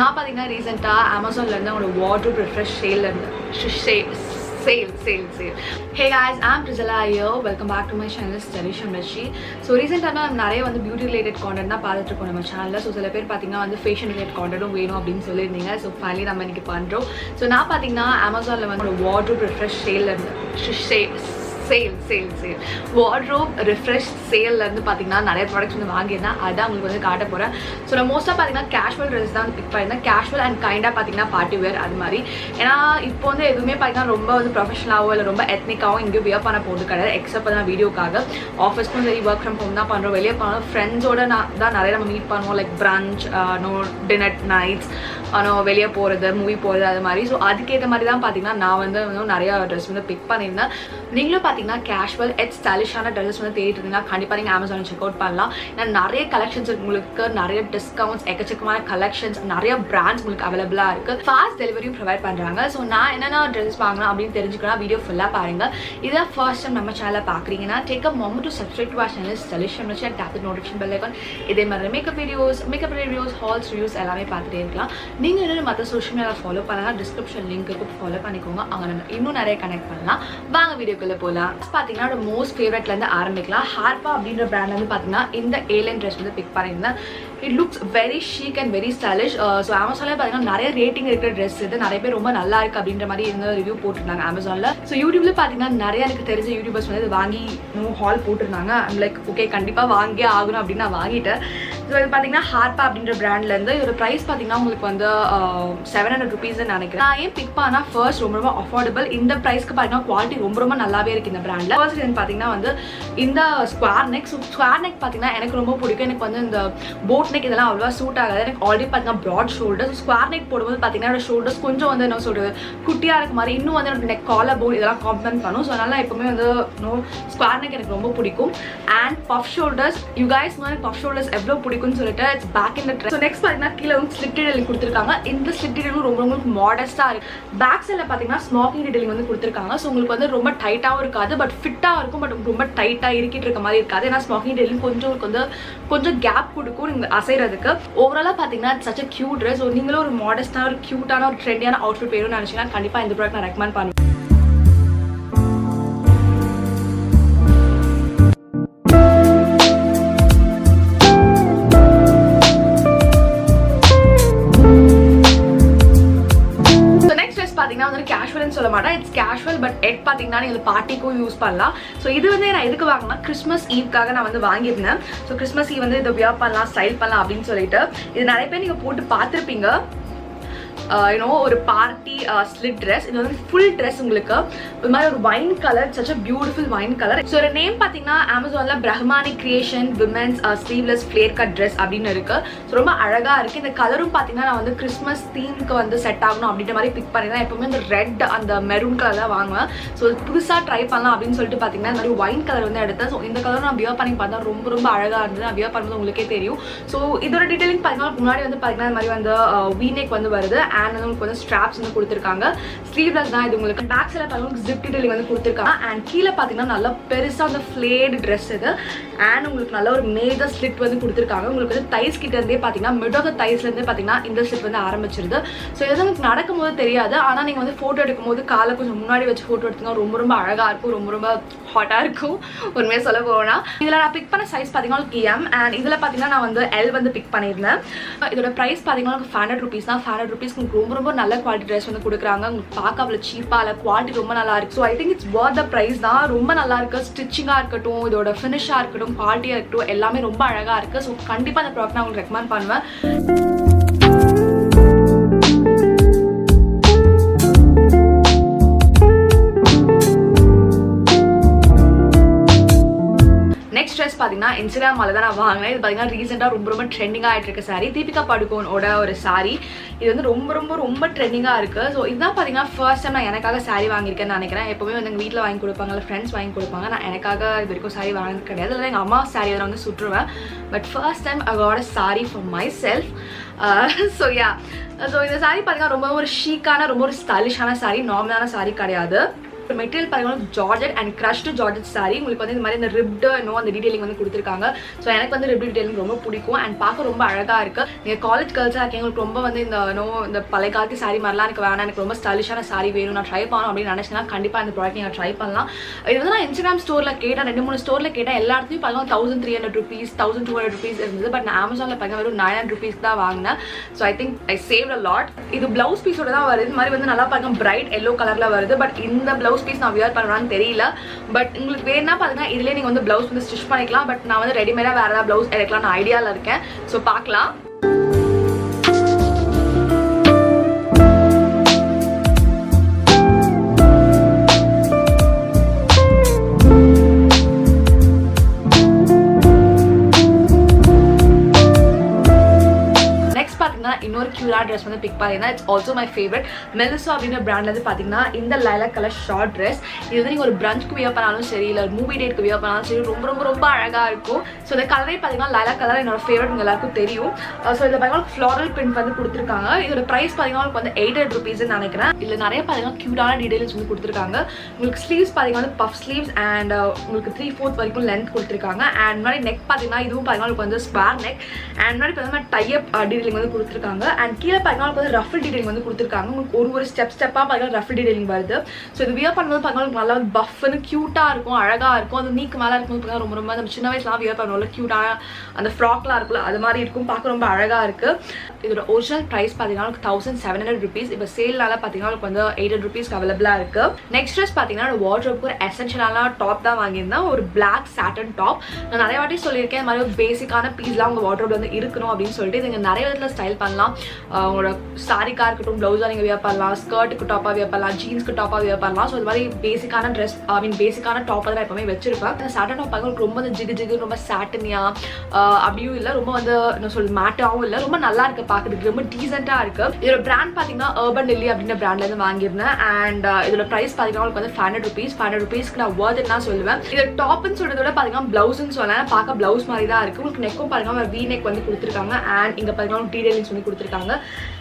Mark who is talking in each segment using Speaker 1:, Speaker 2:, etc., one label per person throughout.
Speaker 1: நான் பார்த்தீங்கன்னா ரீசெண்டாக அமேசான்லேருந்து ஒரு wardrobe refresh sale. Hey guys, I'm Priscilla here. Welcome back to my channel Stylish and Messy. So recently நான் நிறைய வந்து பியூட்டி ரிலேட்டட் கான்டென்ட் தான் பார்த்துட்டு இருக்கோம் நம்ம சேனலில். ஸோ சில பேர் பார்த்தீங்கன்னா வந்து ஃபேஷன் ரிலேட்டட் கான்டென்ட்டும் வேணும் அப்படின்னு சொல்லியிருந்தீங்க. ஸோ ஃபைனலி நம்ம இன்னைக்கு பண்ணுறோம். ஸோ நான் பார்த்தீங்கன்னா அமேசானில் வந்து ஒரு வார்ட்ரோப் ரிஃப்ரெஷ் வார்ட்ரோப் ரிஃப்ரெஷ் சேல்லேருந்து பார்த்தீங்கன்னா நிறைய ப்ராடக்ட்ஸ் வந்து வாங்கியிருந்தேன். அதான் உங்களுக்கு வந்து காட்ட போகிறேன். ஸோ நான் மோஸ்ட்டாக பார்த்தீங்கன்னா கேஷுவல் ட்ரெஸ் தான் வந்து பிக் பண்ணியிருந்தேன். கேஷுவல் அண்ட் கைண்டாக பார்த்தீங்கன்னா பார்ட்டி வேர் அது மாதிரி. ஏன்னா இப்போ வந்து எதுவுமே பார்த்தீங்கன்னா ரொம்ப வந்து ப்ரொஃபஷனலாகவோ இல்லை ரொம்ப எத்னிக்காகவும் இங்கேயும் வியர் பண்ண போகிறது கிடையாது. எக்ஸப்ட் தான் வீடியோக்காக ஆஃபீஸ்க்கும் சரி ஒர்க் ஃப்ரம் ஹோம் தான் பண்ணுறோம். வெளியே போனோம் ஃப்ரெண்ட்ஸோட தான் நிறைய நம்ம மீட் பண்ணுவோம். லைக் பிரஞ்ச் டின்னர் நைட்ஸ் வெளியே போகிறது மூவி போகிறது அது மாதிரி. ஸோ அதுக்கேற்ற மாதிரி தான் பார்த்தீங்கன்னா நான் வந்து நிறையா ட்ரெஸ் வந்து பிக் பண்ணியிருந்தேன். நீங்களும் பார்த்தீங்கன்னா கேஷுவல் ஸ்டைலிஷான ட்ரெஸ்ஸஸ் வந்து தேடிட்டு இருந்தீங்கன்னா கண்டிப்பாக நீங்கள் அமேசானில் செக் அவுட் பண்ணலாம். ஏன்னா நிறைய கலெக்ஷன்ஸ் உங்களுக்கு நிறைய டிஸ்கவுண்ட்ஸ் எக்கச்சக்கமான கலெக்ஷன்ஸ் நிறைய பிராண்ட்ஸ் உங்களுக்கு அவைலபிளாக இருக்குது. ஃபாஸ்ட் டெலிவரியும் ப்ரொவைட் பண்ணுறாங்க. ஸோ நான் என்னென்ன ட்ரெஸ் வாங்கலாம் அப்படின்னு தெரிஞ்சுக்கலாம். வீடியோ ஃபுல்லாக பாருங்கள். இதான் ஃபர்ஸ்ட் டைம் நம்ம சேனலில் பார்க்குறீங்கன்னா take a moment to subscribe to our channel stylish and Machi and tap the notification bell icon. இதே மாதிரி மேக்கப் ரிவ்யூஸ் ஹால்ஸ் ரிவ்யூஸ் எல்லாமே பார்த்துட்டே இருக்கலாம். நீங்கள் இன்னும் மற்ற சோஷியல் மீடியாவில் ஃபாலோ பண்ணலாம். டிஸ்கிரிப்ஷன் லிங்க் இருக்கும், ஃபாலோ பண்ணிக்கோங்க. அங்கே இன்னும் நிறைய கனெக்ட் பண்ணலாம். வாங்க வீடியோக்குள்ளே போகலாம். பார்த்தீங்கன்னா மோஸ்ட் ஃபேவரட்லேருந்து ஆரம்பிக்கலாம். ஹார்பா அப்படின்ற பிராண்ட் வந்து பார்த்தீங்கன்னா இந்த ஏலைன் ட்ரெஸ் வந்து பிக் பண்ணியிருந்தேன். It looks very seekh and very stylish. So அமேசானில் பார்த்தீங்கன்னா நிறைய ரேட்டிங் இருக்கிற ட்ரெஸ் இது நிறைய பேர் ரொம்ப நல்லா இருக்குது அப்படின்ற மாதிரி இருந்த ரிவ்யூ போட்டிருந்தாங்க அமேசானில். ஸோ யூடியூப்ல பார்த்தீங்கன்னா நிறைய எனக்கு தெரிஞ்ச யூடியூபர்ஸ் வந்து இது வாங்கி ஹால் போட்டிருந்தாங்க. லைக் ஓகே கண்டிப்பாக வாங்கியே ஆகணும் அப்படின்னு நான் வாங்கிட்டேன். ஸோ இது பார்த்தீங்கன்னா ஹார்பா அப்படின்ற பிராண்ட்லேருந்து இதோட ப்ரைஸ் பார்த்தீங்கன்னா உங்களுக்கு வந்து 700 rupees நினைக்கிறேன். நான் ஏன் பிக் பண்ணால் ஃபர்ஸ்ட் ரொம்ப அஃபோர்டபுள். இந்த ப்ரைஸ்க்கு பார்த்தீங்கன்னா குவாலிட்டி ரொம்ப நல்லாவே இருக்குது இந்த பிராண்டில். ஃபர்ஸ்ட் ரீசன் பார்த்தீங்கன்னா வந்து இந்த square neck. So square neck பார்த்தீங்கன்னா எனக்கு ரொம்ப பிடிக்கும். எனக்கு வந்து இந்த போட் நெக் இதெல்லாம் அவ்வளோவா சூட் ஆகாது. எனக்கு ஆல்ரெடி பார்த்தீங்கன்னா ப்ராட் ஷோல்டர். ஸ்கொயர் நெக் போடும்போது பார்த்தீங்கன்னா ஷோல்டர்ஸ் கொஞ்சம் வந்து என்ன சொல்கிறது குட்டியாக இருக்க மாதிரி இன்னும் வந்து என்னோட நெக் காலர் போன் இதெல்லாம் காம்ப்ளிமெண்ட் பண்ணும். ஸோ அதனால எப்பவுமே வந்து ஸ்கொயர் நெக் எனக்கு ரொம்ப பிடிக்கும். And puff shoulders you guys எனக்கு பஃப் ஷோல்டர்ஸ் எவ்வளோ பிடிக்கும்னு சொல்லிட்டு it's back in the dress. So next பார்த்தீங்கன்னா கீழே வந்து ஸ்லிட் டீடைலிங் கொடுத்துருக்காங்க. இந்த ஸ்லிட் டீடைலும் ரொம்ப மாடஸ்ட்டாக இருக்குது. பேக் சைடில் பார்த்தீங்கன்னா ஸ்மோக்கிங் டீடைலிங் வந்து கொடுத்துருக்காங்க. ஸோ உங்களுக்கு வந்து ரொம்ப டைட்டாகவும் இருக்காது, பட் ஃபிட்டாக இருக்கும். பட் ரொம்ப டைட்டாக இருக்கிட்டு இருக்க மாதிரி இருக்காது. ஏன்னா ஸ்மோக்கிங் டீடைலிங் கொஞ்சம் கேப் கொடுக்கும் நீங்கள் அசைறதுக்கு. ஓவராலாக பார்த்தீங்கன்னா such a cute dress. So நீங்களும் ஒரு மாடஸ்டான ஒரு கியூட்டான ஒரு ட்ரெண்டியான அவுட்ஃபிட் வேணும்னு நினச்சிங்கன்னா கண்டிப்பாக இந்த ப்ராடக்ட் நான் ரெக்கமெண்ட் பண்ணுவேன். கேஷுவல்னு சொல்ல மாட்டேன், இட்ஸ் கேஷுவல் பட் எட் பார்த்தீங்கன்னா நீங்கள் பார்ட்டிக்கும் யூஸ் பண்ணலாம். ஸோ இது வந்து நான் எதுக்கு வாங்கினா கிறிஸ்மஸ் ஈவ்க்காக நான் வந்து வாங்கியிருந்தேன். ஸோ கிறிஸ்மஸ் ஈவ் வந்து இதை வியர் பண்ணலாம் ஸ்டைல் பண்ணலாம் அப்படின்னு சொல்லிட்டு இது நிறைய பேர் நீங்கள் போட்டு பார்த்துருப்பீங்க. ஒரு பார்ட்டி ஸ்லிட் ட்ரெஸ். இது வந்து ஃபுல் ட்ரெஸ் உங்களுக்கு ஒரு மாதிரி ஒரு wine colour, such a beautiful wine colour. So ஒரு நேம் பார்த்தீங்கன்னா அமேசானில் Brahmani creation women's sleeveless flare cut dress அப்படின்னு இருக்கு. ஸோ ரொம்ப அழகாக இருக்குது. இந்த கலரும் பார்த்தீங்கன்னா நான் வந்து கிறிஸ்மஸ் தீமுக்கு வந்து செட் ஆகணும் அப்படின்ற மாதிரி பிக் பண்ணிதான். எப்பவுமே இந்த ரெட் அந்த மெரூன் கலர் தான் வாங்குவேன். ஸோ புதுசாக ட்ரை பண்ணலாம் அப்படின்னு சொல்லிட்டு பார்த்தீங்கன்னா இந்த மாதிரி வைன் கலர் வந்து எடுத்தேன். ஸோ இந்த கலர் நான் வியர் பண்ணி பார்த்தா ரொம்ப அழகாக இருந்தது. நான் வியர் பண்ணுறது உங்களுக்கே தெரியும். ஸோ இதோட டீட்டெயிலிங் பார்த்தீங்கன்னா முன்னாடி வந்து பார்த்தீங்கன்னா இந்த மாதிரி வந்து வீநெக் வந்து வருது. அண்ட் உங்களுக்கு வந்து ஸ்ட்ராப்ஸ் வந்து கொடுத்துருக்காங்க. ஸ்லீவ்லெஸ் தான் இது. உங்களுக்கு பேக் சைடில் பார்த்தீங்கன்னா ஜிப் டீடைலிங் வந்து கொடுத்துருக்காங்க. அண்ட் கீழே பார்த்தீங்கன்னா நல்லா பெருசாக அந்த ஃப்ளேட் ட்ரெஸ் இது. அண்ட் உங்களுக்கு நல்ல ஒரு மேஜர் ஸ்லிட் வந்து கொடுத்துருக்காங்க. உங்களுக்கு வந்து தைஸ் கிட்ட இருந்தே பார்த்தீங்கன்னா மிட் ஆஃப் த தைஸ்லேருந்தே பார்த்தீங்கன்னா இந்த ஸ்லிட் வந்து ஆரம்பிச்சிருது. ஸோ இது உங்களுக்கு நடக்கும்போது தெரியாது. ஆனால் நீங்கள் வந்து ஃபோட்டோ எடுக்கும்போது காலை கொஞ்சம் முன்னாடி வச்சு ஃபோட்டோ எடுத்தீங்கன்னா ரொம்ப அழகாக இருக்கும். ரொம்ப ஹாட்டாக இருக்கும் உண்மையாக சொல்ல போனால். இதில் நான் பிக் பண்ண சைஸ் பார்த்தீங்கன்னா எம். அண்ட் இதில் பார்த்தீங்கன்னா நான் வந்து எல் வந்து பிக் பண்ணியிருந்தேன். இதோட ப்ரைஸ் பார்த்தீங்கன்னா 500 rupees தான். 500 rupees ரொம்ப நல்ல குவாலிட்டி ட்ரெஸ் வந்து கொடுக்குறாங்க. உங்களுக்கு பார்க்க அவ்வளோ சீப்பாக இல்லை, குவாலிட்டி ரொம்ப நல்லா இருக்கு. So I think it's worth the price தான். ரொம்ப நல்லா இருக்கு. ஸ்டிச்சிங்காக இருக்கட்டும், இதோட ஃபினிஷாக இருக்கட்டும், குவாலிட்டியாக இருக்கட்டும், எல்லாமே ரொம்ப அழகாக இருக்குது. ஸோ கண்டிப்பாக அந்த ப்ராடக்ட் நான் உங்களுக்கு ரெக்கமெண்ட் பண்ணுவேன். நெக்ஸ்ட் ட்ரெஸ் பார்த்தீங்கன்னா இன்ஸ்டாகிராமில் தான் நான் வாங்கினேன். இது பார்த்தீங்கன்னா ரீசெண்டாக ரொம்ப ட்ரெண்டிங்காக ஆகிட்டு இருக்க சாரீ. தீபிகா படுகோனோட ஒரு சாரீ. இது வந்து ரொம்ப ட்ரெண்டிங்காக இருக்குது. ஸோ இதுதான் பார்த்தீங்கன்னா ஃபர்ஸ்ட் டைம் நான் எனக்காக சாரீ வாங்கியிருக்கேன்னு நினைக்கிறேன். எப்போவுமே வந்து எங்கள் வீட்டில் வாங்கி கொடுப்பாங்க, இல்லை ஃப்ரெண்ட்ஸ் வாங்கி கொடுப்பாங்க. நான் எனக்காக இது வரைக்கும் சாரீ வாங்கினது கிடையாது. இல்லை எங்கள் அம்மா சாரீ அதை வந்து சுற்றுவேன். But first time I got a sari for myself. So இந்த சாரீ பார்த்தீங்கன்னா ரொம்ப ஒரு ஷீக்கான ரொம்ப ஒரு ஸ்டைலிஷான சாரீ, நார்மலான சாரீ கிடையாது. மெட்டீரியல் பாத்தீங்கன்னா georgette and crushed georgette sorry. உங்களுக்கு வந்து இந்த மாதிரி இந்த ரிப்டு அந்த டீடைலிங் வந்து கொடுத்துருக்காங்க. ஸோ எனக்கு வந்து ரிப்டு டீடைலிங் ரொம்ப பிடிக்கும் அண்ட் பார்க்க ரொம்ப அழகா இருக்கு. நீங்க காலேஜ் கேர்ள்ஸா இருக்கீங்க, உங்களுக்கு ரொம்ப வந்து இந்த பழைய காலத்து சாரி மாதிரிலாம் எனக்கு வேணாம், எனக்கு ரொம்ப ஸ்டைலிஷான சாரி வேணும், நான் ட்ரை பண்ணணும் அப்படின்னு நினைச்சேன்னா கண்டிப்பா இந்த ப்ராடக்ட் நீங்க ட்ரை பண்ணலாம். இது வந்து நான் இன்ஸ்டாகிராம் ஸ்டோர்ல கேட்டேன், 2-3 ஸ்டோர்ல கேட்டேன், எல்லா இடத்துலையும் பார்த்தீங்கன்னா 1300 rupees 1200 rupees இருந்தது. பட் நான் அமேசான்ல பார்த்தீங்கன்னா வெறும் 900 rupees தான் வாங்கினேன். So I think I saved a lot. இது பிளவுஸ் பீஸோட தான் வருது. இந்த மாதிரி வந்து நல்லா பாருங்க பிரைட் எல்லோ கலர்ல வருது. பட் இந்த பிளவுஸ் பீஸ் நான் வியர் பண்ணலாம்னு தெரியல. பட் உங்களுக்கு வேணா பாத்தீங்கன்னா இதுலயே நீங்க வந்து பிளவுஸ் வந்து ஸ்டிச் பண்ணிக்கலாம். பட் நான் வந்து ரெடிமேடா வேற ஏதாவது பிளவுஸ் எடுக்கலாம்னு ஐடியால இருக்கேன். ஸோ பார்க்கலாம். இன்னொரு கியூரா ட்ரெஸ் வந்து பிக் பண்ணினா இட்ஸ் ஆல்சோ மை ஃபேவரட். மெலிசா அப்படின்ற பிராண்ட்ல வந்து பாத்தீங்கன்னா இந்த லைலாக் கலர் ஷார்ட் ட்ரெஸ். இது வந்து நீங்க ஒரு பிரஞ்சுக்கு வியர் பண்ணாலும் சரி, இல்லை மூவி டேட்க்கு வியர் பண்ணாலும் சரி, ரொம்ப ரொம்ப ரொம்ப அழகா இருக்கும். ஸோ இந்த கலரே பாத்தீங்கன்னா லைலாக் கலர் என்னோட ஃபேவரட், உங்க எல்லாருக்கும் தெரியும். ஸோ இதில் பாத்தீங்கன்னா ஃப்ளாரல் பிரிண்ட் வந்து கொடுத்துருக்காங்க. இதோட பிரைஸ் பாத்தீங்கன்னா உங்களுக்கு வந்து 800 rupees நினைக்கிறேன். இதுல நிறைய பாத்தீங்கன்னா கியூட்டான டீடைல்ஸ் வந்து கொடுத்துருக்காங்க. உங்களுக்கு ஸ்லீவ்ஸ் பாத்தீங்கன்னா வந்து பஃப் ஸ்லீவ்ஸ் அண்ட் உங்களுக்கு 3/4 வரைக்கும் லென்த் கொடுத்துருக்காங்க. அண்ட் மாதிரி நெக் பாத்தீங்கன்னா இதுவும் பாத்தீங்கன்னா உங்களுக்கு வந்து ஸ்கொயர் நெக் அண்ட் மாதிரி பாத்தீங்கன்னா டைப் டீடைலிங் வந்து கொடுத்துருக்காங்க. அண்ட் கீழே பாத்தீங்கன்னா வந்து ரஃபிள் டீடைலிங் வந்து கொடுத்துருக்காங்க. உங்களுக்கு ஒரு ஸ்டெப்பா பாத்தீங்கன்னா ரஃபிள் டீடைலிங் வருது. ஸோ இது வியர் பண்ணும்போது பாத்தீங்கன்னா நல்லா வந்து பஃப்னு கியூட்டா இருக்கும், அழகா இருக்கும். அது நீக்கு மேலே இருக்கும்போது ரொம்ப ரொம்ப நம்ம சின்ன வயசுலாம் வியர் பண்ணுவோம்ல, கியூட்டான அந்த ஃப்ராக்லாம் இருக்குல்ல, அது மாதிரி இருக்கும். பார்க்க ரொம்ப அழகா இருக்கு. இதோட ஒரிஜினல் பிரைஸ் பாத்தீங்கன்னா 1700 rupees. இப்போ சேல்னால பாத்தீங்கன்னா உங்களுக்கு வந்து 800 rupees அவைலபிளா இருக்கு. நெக்ஸ்ட் ட்ரெஸ் பாத்தீங்கன்னா வார்ட்ரோப்க்கு ஒரு எசென்ஷியலான டாப் தான் வாங்கியிருந்தேன். ஒரு பிளாக் சாட்டன் டாப். நான் நிறைய வாட்டி சொல்லியிருக்கேன், இந்த மாதிரி ஒரு பேசிக்கான பீஸ்லாம் உங்க வார்ட்ரோப்ல வந்து இருக்கணும் அப்படின்னு சொல்லிட்டு. நீங்க நிறைய விதத்துல ஸ்டைல் பண்ணலாம். உங்களோட சாரிக்கா இருக்கட்டும், பிளவுஸா நீங்க வியர் பண்ணலாம், ஸ்கர்ட்டுக்கு டாப்பா வியர் பண்ணலாம், ஜீன்ஸ்க்கு டாப்பா வியர் பண்ணலாம். ஸோ இது மாதிரி பேசிக்கான ட்ரெஸ் பேசிக்கான டாப் தான் எப்பவுமே வச்சிருப்பேன். அந்த சாட்டன் டாப் பார்க்க ரொம்ப வந்து ஜிகு ரொம்ப சாட்டனியா அப்படியும் இல்லை, ரொம்ப வந்து என்ன சொல்றது மேட்டாவும் இல்லை, ரொம்ப நல்லா இருக்கு பார்க்கறதுக்கு, ரொம்ப டீசென்டா இருக்கு. இதோட பிராண்ட் பாத்தீங்கன்னா Urban Lily அப்படின்ற பிராண்ட்ல இருந்து வாங்கியிருந்தேன். அண்ட் இதோட பிரைஸ் பாத்தீங்கன்னா உங்களுக்கு வந்து 500 rupees. 500 rupeesக்கு நான் worth it சொல்லுவேன். இது டாப்னு சொல்றத விட பாத்தீங்கன்னா பிளவுஸ்ன்னு சொல்லலாம். பார்க்க பிளவுஸ் மாதிரி தான் இருக்கு. உங்களுக்கு நெக்கும் பாத்தீங்கன்னா வி நெக் வந்து கொடுத்துருக்காங்க. அண்ட் இங்க பாத்தீங்கன்னா டீடைலிங்ஸ் வந்து கொடுத்துருக்காங்க.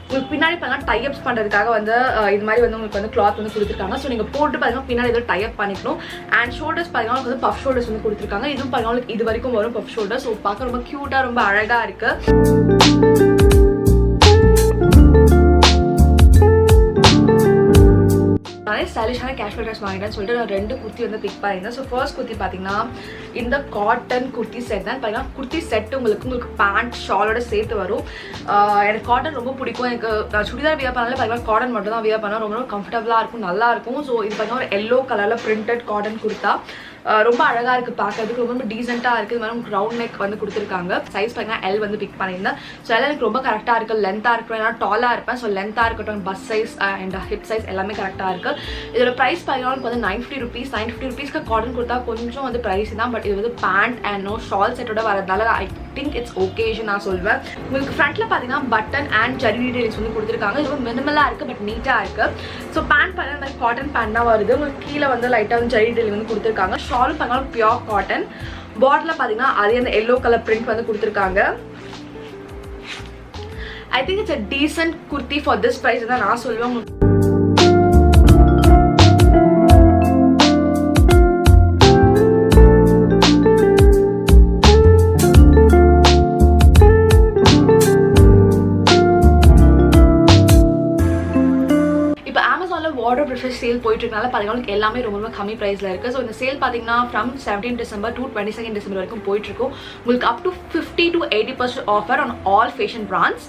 Speaker 1: உங்களுக்கு பின்னாடி பார்த்தீங்கன்னா டைப்ஸ் பண்ணுறதுக்காக வந்து இது மாதிரி வந்து உங்களுக்கு வந்து கிளாத் வந்து கொடுத்துருக்காங்க. ஸோ நீங்கள் போட்டு பார்த்தீங்கன்னா பின்னாடி ஏதோ டைப் பண்ணிக்கணும். அண்ட் ஷோல்டர்ஸ் பார்த்தீங்கன்னா உங்களுக்கு வந்து பஃப் ஷோல்டர்ஸ் வந்து கொடுத்துருக்காங்க. இதுவும் பார்த்தீங்கன்னா இது வரைக்கும் வரும் பஃப் ஷோல்டர். ஸோ பார்க்க ரொம்ப க்யூட்டாக ரொம்ப அழகாக இருக்குது. நிறைய ஸ்டைலிஷான கேஷுவல் ட்ரெஸ் வாங்கிட்டேன்னு சொல்லிட்டு நான் 2 குர்த்தி வந்து பிக் பண்ணியிருந்தேன். ஸோ ஃபர்ஸ்ட் குர்த்தி பார்த்தீங்கன்னா இந்த காட்டன் குர்த்தி செட் தான். பார்த்தீங்கன்னா குர்த்தி செட் உங்களுக்கு பேண்ட் ஷாலோட சேர்த்து வரும். எனக்கு காட்டன் ரொம்ப பிடிக்கும். எனக்கு சுடிதார் வியர் பண்ணாலே பார்த்தீங்கன்னா காட்டன் மட்டும் தான் வியர் பண்ணால் ரொம்ப கம்ஃபர்டபுளாக இருக்கும், நல்லா இருக்கும். ஸோ இது பார்த்தீங்கன்னா ஒரு எல்லோ கலரில் பிரிண்டட் காட்டன் குர்த்தா. ரொம்ப அழகா இருக்கு பார்க்கறதுக்கு, ரொம்ப டீசென்ட்டா இருக்கு. இது மாதிரி ரவுண்ட் நெக் வந்து கொடுத்துருக்காங்க. சைஸ் பார்த்தீங்கன்னா எல் வந்து பிக் பண்ணியிருந்தேன். ஸோ எல்லாம் எனக்கு ரொம்ப கரெக்டாக இருக்கு. லென்த்தாக இருக்கட்டும், ஏன்னா டாலாக இருப்பேன். ஸோ லென்த்தாக இருக்கட்டும், bus size and hip size எல்லாமே கரெக்டாக இருக்கு. இதோட ப்ரைஸ் பார்த்தீங்கன்னா வந்து 950 rupees. 950 rupeesக்கு காட்டன் கொடுத்தா கொஞ்சம் வந்து ப்ரைஸ் தான். பட் இது வந்து பேண்ட் அண்ட் ஷால் செட்டோட வரதுனால ஐ திங்க் இட்ஸ் ஓகேஷன் நான் சொல்வேன். உங்களுக்கு ஃப்ரண்ட்ல பார்த்தீங்கன்னா பட்டன் அண்ட் ஜரி டீடைல்ஸ் வந்து கொடுத்துருக்காங்க. இது வந்து மினிமலாக இருக்கு, பட் நீட்டாக இருக்கு. ஸோ பேண்ட் பார்த்தீங்கன்னா மாதிரி காட்டன் பேண்ட் தான் வருது. உங்களுக்கு கீழே வந்து லைட்டாக வந்து ஜரி டீடைல் வந்து கொடுத்துருக்காங்க. ஷால் பார்த்தீங்கன்னா பியோர் காட்டன். பாட்டில் பார்த்தீங்கன்னா அதே அந்த எல்லோ கலர் பிரிண்ட் வந்து கொடுத்துருக்காங்க. I think it's a decent kurti for this price தான் நான் சொல்லுவேன். வார்ட்ரோப் ரிஃப்ரெஷ் சேல் போயிட்டு இருக்கனால பார்த்தீங்கன்னா எல்லாமே ரொம்ப கம்மி ப்ரைஸில் இருக்குது. ஸோ இந்த சேல் பார்த்தீங்கன்னா ஃப்ரம் 17 December to 22 December வரைக்கும் போயிட்டுருக்கும். உங்களுக்கு up to 50 to 80% offer on all fashion brands.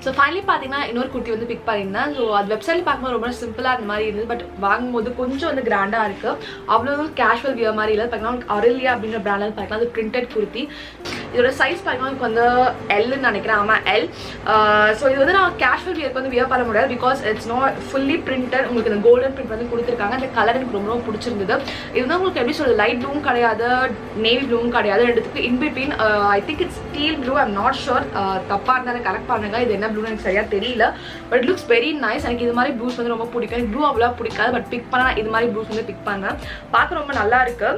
Speaker 1: So finally பார்த்தீங்கன்னா இன்னொரு குர்த்தி வந்து பிக் பண்ணியிருந்தேன். ஸோ அது வெப்சைட்டில் பார்க்கும்போது ரொம்ப சிம்பிளாக அந்த மாதிரி இருந்தது. பட் வாங்கும்போது கொஞ்சம் வந்து கிராண்டாக இருக்குது. அவ்வளோ கேஷுவல் வியர் மாதிரி இல்லை. பார்த்தீங்கன்னா அரிலியா அப்படின்ற பிராண்டில் பார்த்தீங்கன்னா அது பிரிண்டட் குர்த்தி. இதோட சைஸ் பார்த்தீங்கன்னா வந்து எல்னு நினைக்கிறேன். ஆமாம் எல். ஸோ இது வந்து நான் கேஷுவல் வியருக்கு வந்து வியர் பண்ண முடியாது. Because it's not fully printed. உங்களுக்கு இந்த கோல்டன் பிரிண்ட் வந்து கொடுத்துருக்காங்க. அந்த கலர் எனக்கு ரொம்ப ரொம்ப பிடிச்சிருந்தது. இது வந்து உங்களுக்கு எப்படி சொல்றது, லைட் ப்ளூவும் கிடையாது, நேவி ப்ளூவும் கிடையாது, ரெண்டுத்துக்கு in between. I think it's steel blue. I'm not sure, தப்பாக இருந்தாலும் கரெக்ட் பண்ணுங்க. இது என்ன ப்ளூன்னு எனக்கு சரியா தெரியல. But looks very nice. எனக்கு இது மாதிரி ப்ளூஸ் வந்து ரொம்ப பிடிக்கும். எனக்கு ப்ளூ அவ்வளோ பிடிக்காது. பட் பிக் பண்ணா இது மாதிரி ப்ளூஸ் வந்து பிக் பண்ணேன். பார்க்க ரொம்ப நல்லா இருக்கு.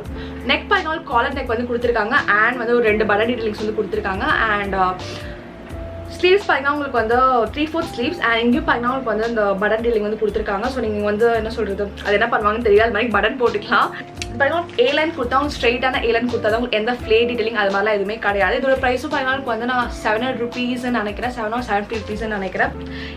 Speaker 1: நெக் பாத்தீங்கன்னா காலர் நெக் வந்து கொடுத்துருக்காங்க. அண்ட் வந்து ஒரு 2 பட்டன் டீடைலிங்ஸ் வந்து கொடுத்துருக்காங்க. அண்ட் ஸ்லீவ்ஸ் பார்த்தீங்கன்னா உங்களுக்கு வந்து 3/4 ஸ்லீவ்ஸ் அண்ட் இங்கேயும் பார்த்தீங்கன்னா உங்களுக்கு வந்து இந்த பட்டன் டீலிங் வந்து கொடுத்துருக்காங்க. ஸோ நீங்கள் வந்து என்ன சொல்கிறது, அது என்ன பண்ணுவாங்கன்னு தெரியாது, அது மாதிரி பட்டன் போட்டுக்கலாம். பார்த்தீங்கன்னா ஏலைன் கொடுத்தா அவங்க ஸ்ட்ரெயிட்டான ஏலைன் கொடுத்தா தான் உங்களுக்கு எந்த ஃப்ளே டீலிங் அது மாதிரிலாம் எதுவுமே கிடையாது. இதோட ப்ரைஸும் பார்த்தீங்கன்னா வந்து நான் 700 rupeesன்னு நினைக்கிறேன், 7 or 70 rupeesன்னு நினைக்கிறேன்.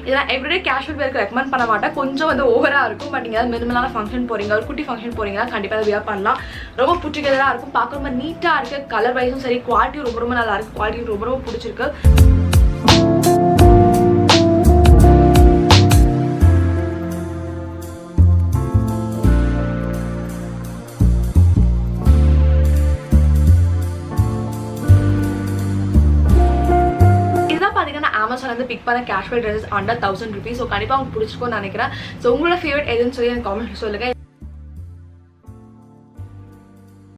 Speaker 1: இதெல்லாம் எவ்ரிடே கேஷுவல் வேருக்கு ரெக்கமெண்ட் பண்ண மாட்டேன், கொஞ்சம் வந்து ஓவராக இருக்கும். பட் நீங்கள் மினிமலான ஃபங்க்ஷன் போகிறீங்க, ஒரு குட்டி ஃபங்க்ஷன் போகிறீங்கன்னா கண்டிப்பாக அதை வியர் பண்ணலாம். ரொம்ப புட்டிகளாக இருக்கும், பார்க்க ரொம்ப நீட்டாக இருக்குது. கலர் வைஸும் சரி, குவாலிட்டி ரொம்ப ரொம்ப நல்லா இருக்குது. குவாலிட்டி ரொம்ப ரொம்ப பிடிச்சிருக்கு. Amazon வந்து பிக் பண்ண casual dresses under 1000 rupees. So கண்டிப்பாக உங்களுக்கு பிடிச்சிருக்கும்னு நினைக்கிறேன். ஸோ உங்களோட ஃபேவரட் எதுன்னு சொல்லி எனக்கு காமெண்ட் சொல்லுங்கள்.